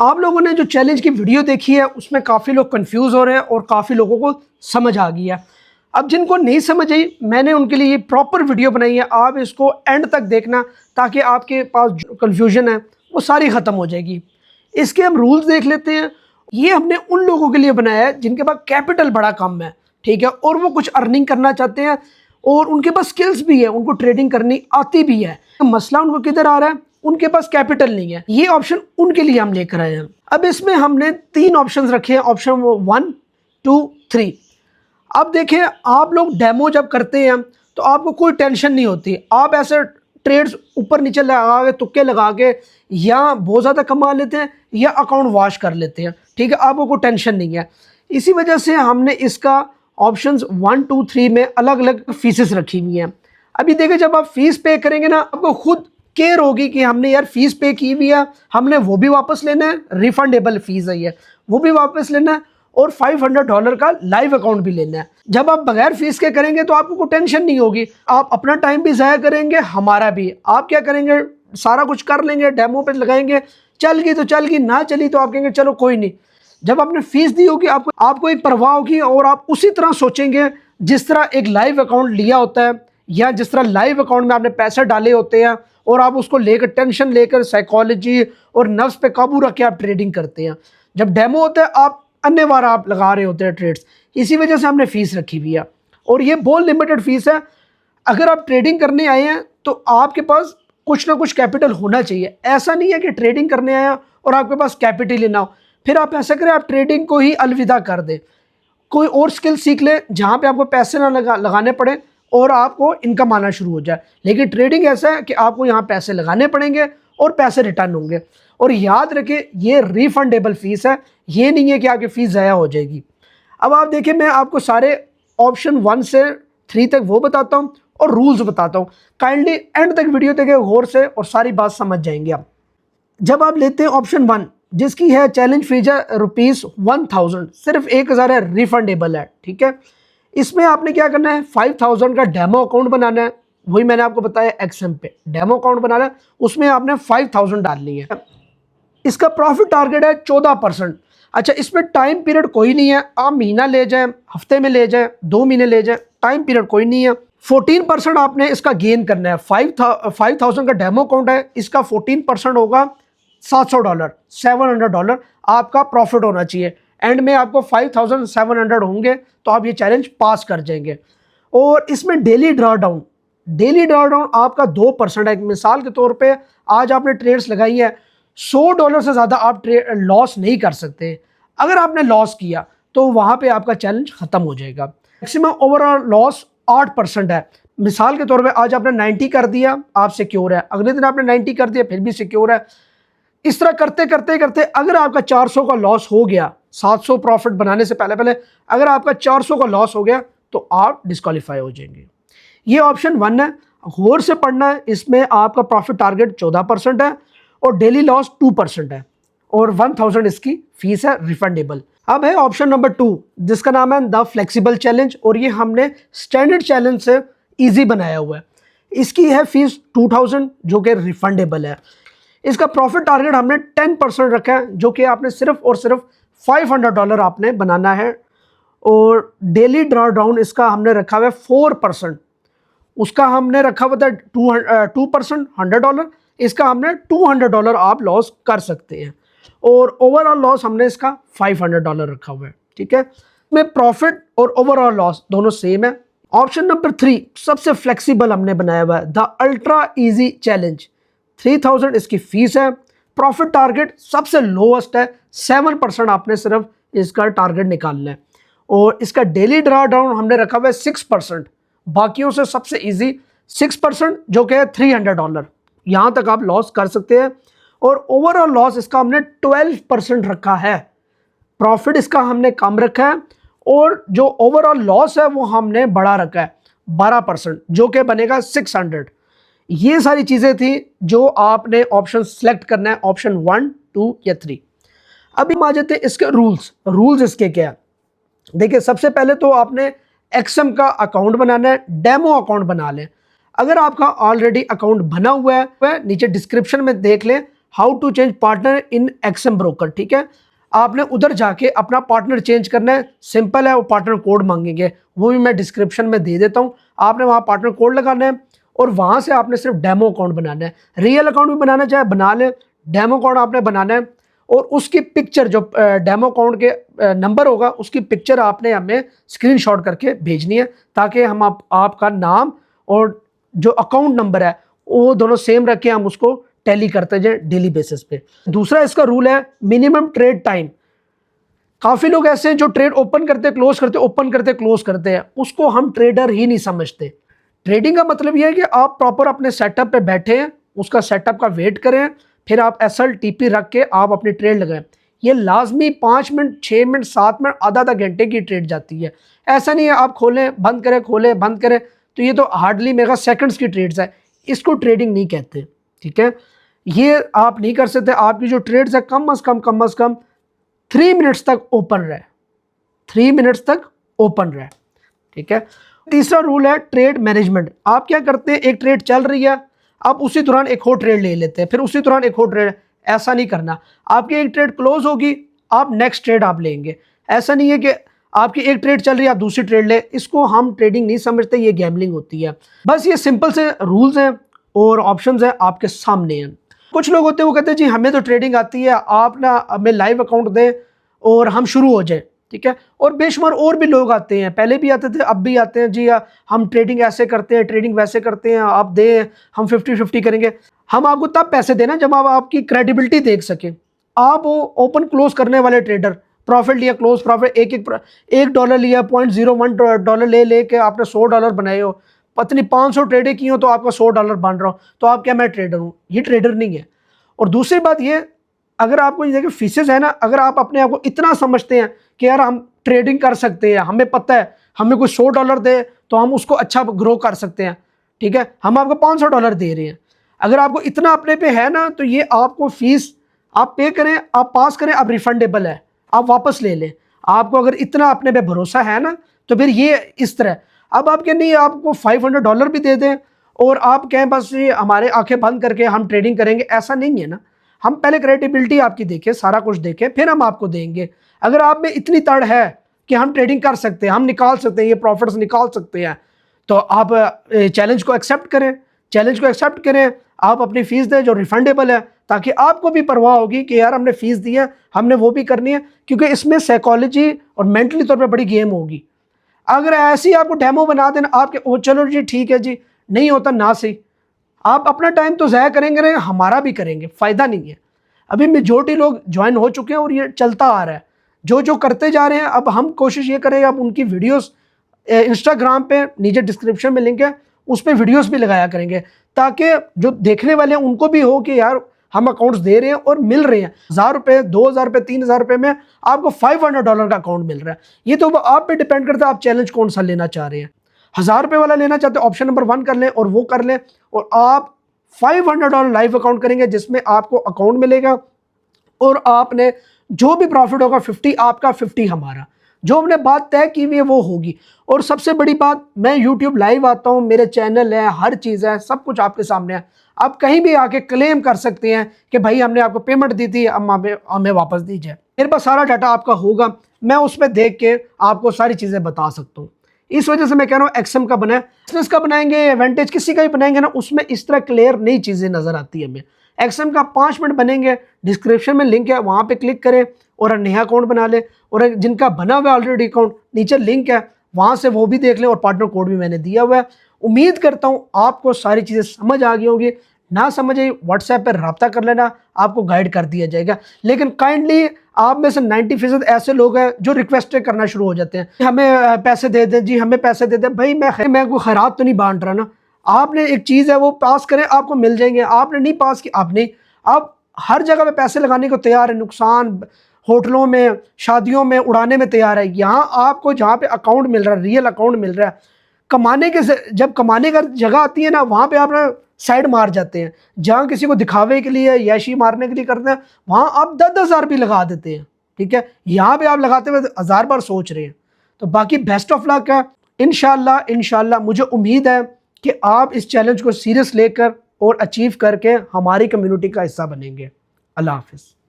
आप लोगों ने जो चैलेंज की वीडियो देखी है उसमें काफ़ी लोग कंफ्यूज हो रहे हैं और काफ़ी लोगों को समझ आ गई है। अब जिनको नहीं समझ आई मैंने उनके लिए ये प्रॉपर वीडियो बनाई है, आप इसको एंड तक देखना ताकि आपके पास जो कन्फ्यूजन है वो सारी ख़त्म हो जाएगी। इसके हम रूल्स देख लेते हैं। ये हमने उन लोगों के लिए बनाया है जिनके पास कैपिटल बड़ा कम है, ठीक है, और वो कुछ अर्निंग करना चाहते हैं और उनके पास स्किल्स भी है, उनको ट्रेडिंग करनी आती भी है। मसला उनको किधर आ रहा है, उनके पास कैपिटल नहीं है। ये ऑप्शन उनके लिए हम लेकर आए हैं। अब इसमें हमने 3 ऑप्शंस रखे हैं, ऑप्शन 1, 2, 3। अब देखिए, आप लोग डेमो जब करते हैं तो आपको कोई टेंशन नहीं होती। आप ऐसे ट्रेड्स ऊपर नीचे लगा के, तुक्के लगा के या बहुत ज़्यादा कमा लेते हैं या अकाउंट वॉश कर लेते हैं, ठीक है, आपको कोई टेंशन नहीं है। इसी वजह से हमने इसका ऑप्शंस 1, 2, 3 में अलग अलग फीसेस रखी हुई हैं। अभी देखिए, जब आप फीस पे करेंगे ना, आपको खुद केयर होगी कि हमने यार फीस पे की हुई है, हमने वो भी वापस लेना है, रिफंडेबल फीस है ये, वो भी वापस लेना है, और $500 का लाइव अकाउंट भी लेना है। जब आप बगैर फीस के करेंगे तो आपको कोई टेंशन नहीं होगी, आप अपना टाइम भी ज़ाया करेंगे, हमारा भी। आप क्या करेंगे, सारा कुछ कर लेंगे, डेमो पे लगाएंगे, चल गई तो चल गई, ना चली तो आप कहेंगे चलो कोई नहीं। जब आपने फीस दी होगी आपको एक परवाह होगी और आप उसी तरह सोचेंगे जिस तरह एक लाइव अकाउंट लिया होता है या जिस तरह लाइव अकाउंट में आपने पैसे डाले होते हैं और आप उसको लेकर टेंशन लेकर साइकोलॉजी और नफ्स पे काबू रख के आप ट्रेडिंग करते हैं। जब डेमो होता है आप अन्यवार आप लगा रहे होते हैं ट्रेड्स। इसी वजह से हमने फ़ीस रखी हुई है और ये बहुत लिमिटेड फ़ीस है। अगर आप ट्रेडिंग करने आए हैं तो आपके पास कुछ ना कुछ कैपिटल होना चाहिए। ऐसा नहीं है कि ट्रेडिंग करने आए हैं और आपके पास कैपिटल ही ना हो, फिर आप ऐसा करें, आप ट्रेडिंग को ही अलविदा कर दें, कोई और स्किल सीख लें जहाँ पे आपको पैसे ना लगाने पड़े और आपको इनकम आना शुरू हो जाए। लेकिन ट्रेडिंग ऐसा है कि आपको यहाँ पैसे लगाने पड़ेंगे और पैसे रिटर्न होंगे। और याद रखें, ये रिफंडेबल फ़ीस है, ये नहीं है कि आपकी फ़ीस ज़ाया हो जाएगी। अब आप देखिए, मैं आपको सारे ऑप्शन 1 से 3 तक वो बताता हूँ और रूल्स बताता हूँ। काइंडली एंड तक वीडियो देखें गौर से और सारी बात समझ जाएंगे आप। जब आप लेते हैं ऑप्शन 1 जिसकी है चैलेंज फीस ₹1000, सिर्फ 1000 है, रिफंडेबल है, ठीक है। इसमें आपने क्या करना है, 5000 का डेमो अकाउंट बनाना है। वही मैंने आपको बताया एक्सएम पे डेमो अकाउंट बनाना है, उसमें आपने 5000 डालनी है। इसका प्रॉफिट टारगेट है 14%। अच्छा, इसमें टाइम पीरियड कोई नहीं है, आप महीना ले जाएं, हफ्ते में ले जाएं, 2 महीने ले जाएं, टाइम पीरियड कोई नहीं है। 14% आपने इसका गेन करना है। 5000 का डेमो अकाउंट है, इसका 14% होगा $700, $700 आपका प्रॉफिट होना चाहिए। एंड में आपको 5700 होंगे तो आप ये चैलेंज पास कर जाएंगे। और इसमें डेली ड्रॉडाउन आपका 2% है। मिसाल के तौर पे आज आपने ट्रेड्स लगाई है, $100 से ज़्यादा आप लॉस नहीं कर सकते। अगर आपने लॉस किया तो वहाँ पे आपका चैलेंज ख़त्म हो जाएगा। मैक्सिमम ओवरऑल लॉस 8% है। मिसाल के तौर पे आज आपने 90 कर दिया, आप सिक्योर है, अगले दिन आपने 90 कर दिया, फिर भी सिक्योर है। इस तरह करते करते अगर आपका 400 का लॉस हो गया, 700 प्रॉफिट बनाने से पहले अगर आपका 400 का लॉस हो गया तो आप डिस्क्वालीफाई हो जाएंगे। ये ऑप्शन 1 है, गौर से पढ़ना है। इसमें आपका प्रॉफिट टारगेट 14% है और डेली लॉस 2% है और 1000 इसकी फीस है, रिफंडेबल। अब है ऑप्शन नंबर 2 जिसका नाम है द फ्लेक्सिबल चैलेंज, और ये हमने स्टैंडर्ड चैलेंज से इजी बनाया हुआ है। इसकी है फीस 2000 जो कि रिफंडेबल है। इसका प्रॉफिट टारगेट हमने 10% रखा है जो कि आपने सिर्फ और सिर्फ $500 आपने बनाना है। और डेली ड्रॉ डाउन इसका हमने रखा हुआ है 4%, उसका हमने रखा हुआ था 2% $100, इसका हमने $200 आप लॉस कर सकते हैं। और ओवरऑल लॉस हमने इसका $500 रखा हुआ है, ठीक है। में प्रॉफिट और ओवरऑल लॉस दोनों सेम है। ऑप्शन नंबर 3 सबसे फ्लेक्सिबल हमने बनाया हुआ है, द अल्ट्रा इजी चैलेंज। 3000 इसकी फीस है, प्रॉफिट टारगेट सबसे लोएस्ट है, 7% आपने सिर्फ इसका टारगेट निकालना है। और इसका डेली ड्रा डाउन हमने रखा हुआ है 6%, बाकियों से सबसे इजी 6% जो कि है $300, यहाँ तक आप लॉस कर सकते हैं। और ओवरऑल लॉस इसका हमने 12% रखा है, प्रॉफिट इसका हमने कम रखा है और जो ओवरऑल लॉस है वो हमने बड़ा रखा है 12% जो कि बनेगा 600। ये सारी चीज़ें थी जो आपने ऑप्शन सेलेक्ट करना है, ऑप्शन 1, 2 या 3। अभी हम आ जाते हैं इसके रूल्स इसके क्या है। देखिए, सबसे पहले तो आपने एक्सएम का अकाउंट बनाना है, डेमो अकाउंट बना लें। अगर आपका ऑलरेडी अकाउंट बना हुआ है नीचे डिस्क्रिप्शन में देख लें, how to change partner in XM broker. ठीक है, आपने उधर जाके अपना पार्टनर चेंज करना है, सिंपल है। वो पार्टनर कोड मांगेंगे, वो भी मैं डिस्क्रिप्शन में दे देता हूँ। आपने वहाँ पार्टनर कोड लगाना है और वहाँ से आपने सिर्फ डेमो अकाउंट बनाना है। रियल अकाउंट भी बनाना चाहे बना लें, डेमो अकाउंट आपने बनाना है और उसकी पिक्चर जो डेमो अकाउंट के नंबर होगा उसकी पिक्चर आपने हमें स्क्रीनशॉट करके भेजनी है, ताकि हम आपका नाम और जो अकाउंट नंबर है वो दोनों सेम रख के हम उसको टैली करते जाए डेली बेसिस पे। दूसरा इसका रूल है मिनिमम ट्रेड टाइम। काफ़ी लोग ऐसे हैं जो ट्रेड ओपन करते क्लोज करते ओपन करते क्लोज करते हैं, उसको हम ट्रेडर ही नहीं समझते। ट्रेडिंग का मतलब यह है कि आप प्रॉपर अपने सेटअप पे बैठे हैं, उसका सेटअप का वेट करें, फिर आप SL TP रख के आप अपनी ट्रेड लगाएं। ये लाजमी 5 मिनट 6 मिनट 7 मिनट आधा घंटे की ट्रेड जाती है। ऐसा नहीं है आप खोलें बंद करें खोलें बंद करें, तो ये तो हार्डली मेगा सेकंड्स की ट्रेड्स है, इसको ट्रेडिंग नहीं कहते। ठीक है, ये आप नहीं कर सकते। आपकी जो ट्रेड्स है कम अज़ कम 3 मिनट्स तक ओपन रहे, 3 मिनट्स तक ओपन रहे। ठीक है, तीसरा रूल है ट्रेड मैनेजमेंट। आप क्या करते हैं, एक ट्रेड चल रही है, आप उसी दौरान एक और ट्रेड ले लेते हैं, फिर उसी दौरान एक और ट्रेड। ऐसा नहीं करना। आपकी एक ट्रेड क्लोज होगी, आप नेक्स्ट ट्रेड आप लेंगे। ऐसा नहीं है कि आपकी एक ट्रेड चल रही है आप दूसरी ट्रेड ले, इसको हम ट्रेडिंग नहीं समझते, ये गैम्बलिंग होती है। बस ये सिंपल से रूल्स हैं और ऑप्शंस हैं आपके सामने हैं। कुछ लोग होते हैं वो कहते हैं जी हमें तो ट्रेडिंग आती है, आप ना हमें लाइव अकाउंट दें और हम शुरू हो जाए। ठीक है, और बेशुमार और भी लोग आते हैं, पहले भी आते थे अब भी आते हैं, जी हम ट्रेडिंग ऐसे करते हैं ट्रेडिंग वैसे करते हैं, आप दें हम 50-50 करेंगे। हम आपको तब पैसे देना जब आप आपकी क्रेडिबिलिटी देख सकें। आप वो ओपन क्लोज करने वाले ट्रेडर, प्रॉफिट लिया क्लोज प्रॉफिट $1 लिया, $0.01 ले के आपने $100 बनाए हो, पता नहीं 500 ट्रेडें की हो तो आपका $100 बन रहा हो, तो आप क्या मैं ट्रेडर हूँ? ये ट्रेडर नहीं है। और दूसरी बात ये, अगर आपको ये देखिए फीसेस है ना, अगर आप अपने आप को इतना समझते हैं कि यार हम ट्रेडिंग कर सकते हैं, हमें पता है हमें कोई $100 दे तो हम उसको अच्छा ग्रो कर सकते हैं। ठीक है, हम आपको $500 दे रहे हैं। अगर आपको इतना अपने पे है ना, तो ये आपको फीस आप पे करें, आप पास करें, आप रिफंडेबल है, आप वापस ले लें। आपको अगर इतना अपने पे भरोसा है ना, तो फिर ये इस तरह। अब आप क्या नहीं, आपको $500 भी दे दें और आप कहें बस ये हमारे आंखें बंद करके हम ट्रेडिंग करेंगे, ऐसा नहीं है ना। हम पहले क्रेडिबिलिटी आपकी देखें, सारा कुछ देखें, फिर हम आपको देंगे। अगर आप में इतनी तड़ है कि हम ट्रेडिंग कर सकते हैं, हम निकाल सकते हैं, ये प्रॉफिट्स निकाल सकते हैं, तो आप चैलेंज को एक्सेप्ट करें, चैलेंज को एक्सेप्ट करें, आप अपनी फ़ीस दें जो रिफंडेबल है, ताकि आपको भी परवाह होगी कि यार हमने फ़ीस दी है, हमने वो भी करनी है, क्योंकि इसमें साइकोलॉजी और मेंटली तौर पर बड़ी गेम होगी। अगर ऐसे ही आपको डेमो बना देना आपके, ओ चलो जी ठीक है जी, नहीं होता ना सही, आप अपना टाइम तो ज़ाया करेंगे, हमारा भी करेंगे, फ़ायदा नहीं है। अभी मेजॉरिटी लोग ज्वाइन हो चुके हैं और ये चलता आ रहा है, जो जो करते जा रहे हैं। अब हम कोशिश ये करें, अब उनकी वीडियोस इंस्टाग्राम पे नीचे डिस्क्रिप्शन में लिंक है, उस पर वीडियोस भी लगाया करेंगे, ताकि जो देखने वाले हैं उनको भी हो कि यार हम अकाउंट्स दे रहे हैं और मिल रहे हैं। ₹1000 ₹2000 ₹3000 में आपको $500 का अकाउंट मिल रहा है। ये तो आप पे डिपेंड करता है आप चैलेंज कौन सा लेना चाह रहे हैं। ₹1000 वाला लेना चाहते हैं, ऑप्शन नंबर 1 कर लें और वो कर लें, और आप $500 लाइव अकाउंट करेंगे जिसमें आपको अकाउंट मिलेगा और आपने जो भी प्रॉफिट होगा 50 आपका 50 हमारा, जो हमने बात तय की हुई है वो होगी। और सबसे बड़ी बात, मैं YouTube लाइव आता हूँ, मेरे चैनल है, हर चीज़ है, सब कुछ आपके सामने है। आप कहीं भी आके क्लेम कर सकते हैं कि भाई हमने आपको पेमेंट दी थी, अब हमें वापस दीजिए। मेरे पास सारा डाटा आपका होगा, मैं उस पर देख के आपको सारी चीज़ें बता सकता हूँ। इस वजह से मैं कह रहा हूँ XM का बनाए, बिजनेस का बनाएंगे, एडवांटेज किसी का भी बनाएंगे ना, उसमें इस तरह क्लियर नई चीज़ें नज़र आती है हमें। XM का 5 मिनट बनेंगे, डिस्क्रिप्शन में लिंक है, वहाँ पे क्लिक करें और नया अकाउंट बना लें, और जिनका बना हुआ ऑलरेडी अकाउंट नीचे लिंक है, वहाँ से वो भी देख लें, और पार्टनर कोड भी मैंने दिया हुआ है। उम्मीद करता हूँ आपको सारी चीज़ें समझ आ गई होंगी। ना समझ आई व्हाट्सएप पर रब्ता कर लेना, आपको गाइड कर दिया जाएगा। लेकिन काइंडली आप में से 90% ऐसे लोग हैं जो रिक्वेस्ट करना शुरू हो जाते हैं, हमें पैसे दे दें जी, हमें पैसे दे दें। भाई मैं कोई खैरात तो नहीं बांट रहा ना। आपने एक चीज़ है वो पास करें, आपको मिल जाएंगे। आपने नहीं पास की, आप नहीं, आप हर जगह पे पैसे लगाने को तैयार है, नुकसान होटलों में शादियों में उड़ाने में तैयार है। यहाँ आपको जहाँ पे अकाउंट मिल रहा है, रियल अकाउंट मिल रहा है, कमाने के जब कमाने का जगह आती है ना, वहाँ पे आप साइड मार जाते हैं। जहाँ किसी को दिखावे के लिए, यैशी मारने के लिए करते हैं, वहाँ आप 10,000 भी लगा देते हैं। ठीक है, यहाँ पे आप लगाते हुए 1000 बार सोच रहे हैं। तो बाकी बेस्ट ऑफ लक है। इंशाल्लाह मुझे उम्मीद है कि आप इस चैलेंज को सीरियस लेकर और अचीव करके हमारी कम्युनिटी का हिस्सा बनेंगे। अल्लाह हाफिज़।